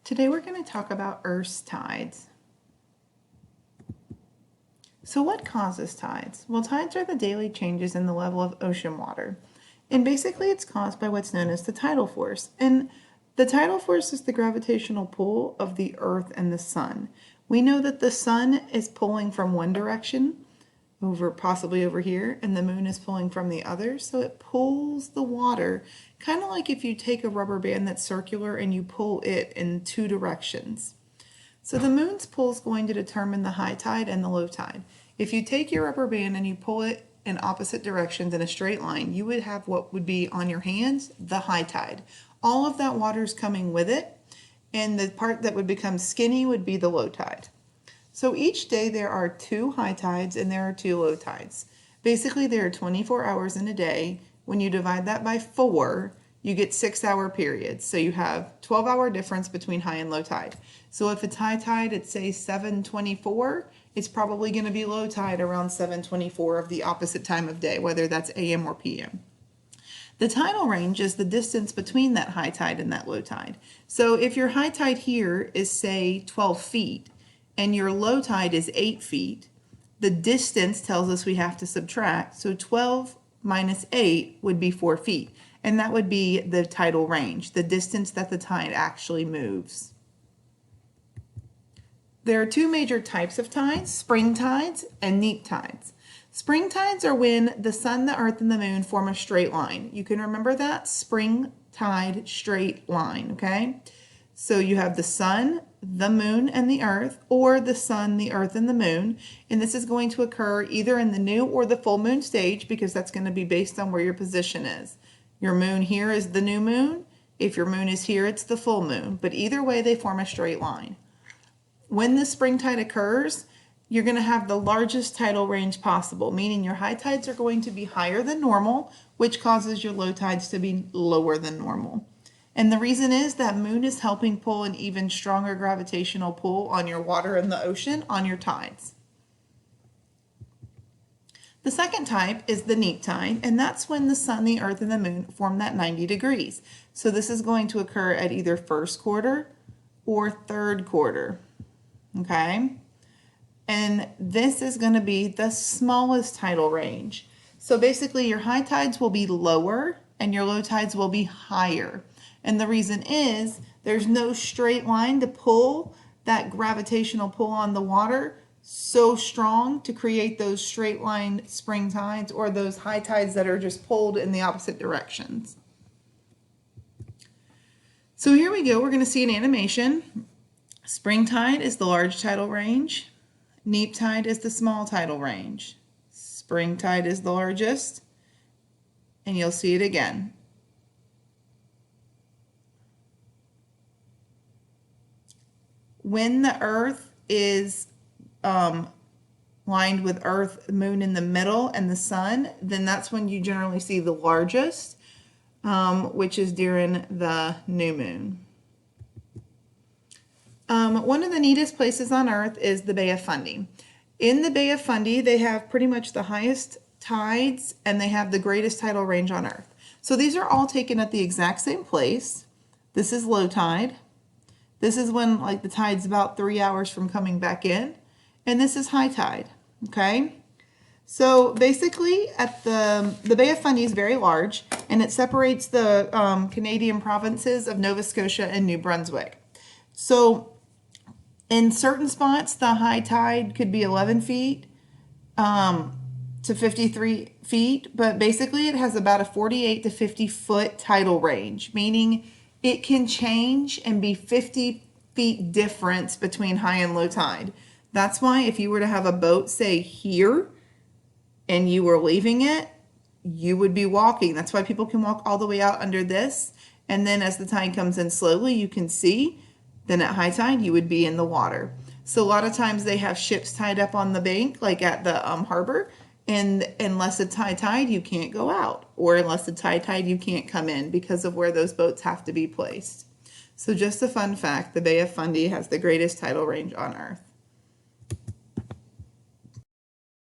Today we're going to talk about Earth's tides. So what causes tides? Well, tides are the daily changes in the level of ocean water. And basically it's caused by what's known as the tidal force. And the tidal force is the gravitational pull of the Earth and the sun. We know that the sun is pulling from one direction, possibly over here, and the moon is pulling from the other, so it pulls the water, kind of like if you take a rubber band that's circular and you pull it in two directions. So the moon's pull is going to determine the high tide and the low tide. If you take your rubber band and you pull it in opposite directions in a straight line, you would have what would be on your hands the high tide. All of that water is coming with it, and the part that would become skinny would be the low tide. So each day there are 2 high tides and there are 2 low tides. Basically there are 24 hours in a day. When you divide that by 4, you get 6-hour periods. So you have 12-hour difference between high and low tide. So if it's high tide at say 7:24, it's probably going to be low tide around 7:24 of the opposite time of day, whether that's AM or PM. The tidal range is the distance between that high tide and that low tide. So if your high tide here is say 12 feet, and your low tide is 8 feet, the distance tells us we have to subtract. So 12 minus 8 would be 4 feet. And that would be the tidal range, the distance that the tide actually moves. There are 2 major types of tides, spring tides and neap tides. Spring tides are when the sun, the earth, and the moon form a straight line. You can remember that, spring tide straight line, okay? So you have the sun, the moon, and the earth, or the sun, the earth, and the moon. And this is going to occur either in the new or the full moon stage, because that's going to be based on where your position is. Your moon here is the new moon. If your moon is here, it's the full moon. But either way, they form a straight line. When the spring tide occurs, you're going to have the largest tidal range possible, meaning your high tides are going to be higher than normal, which causes your low tides to be lower than normal. And the reason is that moon is helping pull an even stronger gravitational pull on your water in the ocean on your tides. The second type is the neap tide, and that's when the sun, the earth, and the moon form that 90 degrees. So this is going to occur at either first quarter or third quarter, okay? And this is going to be the smallest tidal range. So basically your high tides will be lower and your low tides will be higher. And the reason is there's no straight line to pull that gravitational pull on the water so strong to create those straight line spring tides or those high tides that are just pulled in the opposite directions. So here we go. We're going to see an animation. Spring tide is the large tidal range. Neap tide is the small tidal range. Spring tide is the largest. And you'll see it again. When the earth is lined with earth, moon in the middle, and the sun, then that's when you generally see the largest, which is during the new moon. One of the neatest places on earth is the Bay of Fundy. In the Bay of Fundy, they have pretty much the highest tides and they have the greatest tidal range on earth. So these are all taken at the exact same place. This is low tide. This is when like the tide's about 3 hours from coming back in. And this is high tide, okay? So basically at the Bay of Fundy is very large and it separates the Canadian provinces of Nova Scotia and New Brunswick. So in certain spots, the high tide could be 11 feet to 53 feet, but basically it has about a 48 to 50 foot tidal range, meaning it can change and be 50 feet difference between high and low tide. That's why if you were to have a boat, say here, and you were leaving it, you would be walking. That's why people can walk all the way out under this. And then as the tide comes in slowly, you can see, then at high tide, you would be in the water. So a lot of times they have ships tied up on the bank, like at the harbor, and unless it's high tide, you can't go out. Or unless it's high tide, you can't come in because of where those boats have to be placed. So just a fun fact, the Bay of Fundy has the greatest tidal range on Earth.